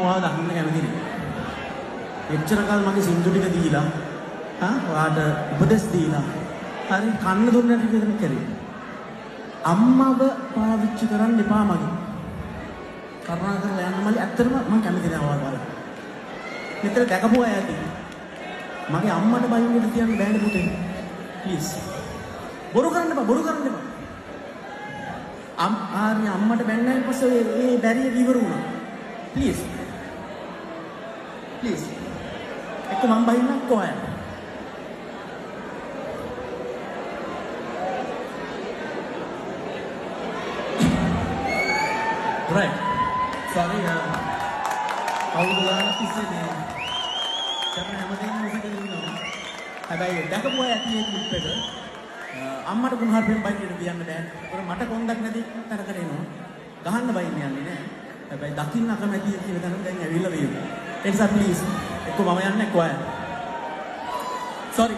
ඔයාව දකින්න කැමති නෑ. එච්චර කල් මගේ සින්දු ටික දීලා ඔයාට උපදෙස් දීලා හරි කන්න දුන්න ටික විතර කරේ. අම්මව පාවිච්චි කරන්න එපා මගේ. කරුණාකරලා යන්න මල්ලි ඇත්තටම මම කැමති නෑ ඔයාව බලන්න. මෙතන දැකපු අය ඇති. මගේ අම්මට බයින්නට කියන්න බෑනේ පුතේ. ප්ලීස්. බොරු කරන්න එපා බොරු කරන්න එපා. ආර්ය අම්මට බැන්නයින් පස්සේ ඒ බැරිය ඉවර වුණා. ප්ලීස්. ප්ලීස්. එක්ක මම බයින්නක් කොහේ? Right. Sorry. කවුරුද දාලා තිස්සේ කරන හැමදේම මොකද ඉන්නවා. හැබැයි දැකපු අය ඇති මේ ක්ලිප් එක අම්මට ගුණහර්පෙන් බයින්නට තියන්න බෑ. ඒකර මට කොන්දක් නැති තරකට එනවා. ගහන්න බයින්න යන්නේ නෑ. හැබැයි දකින්න අකමැති කියන තැනට දැන් ඇවිල්ලා වෙනවා. ඒ නිසා ප්ලීස් එක්ක මම යන්නේ කොහේ? Sorry.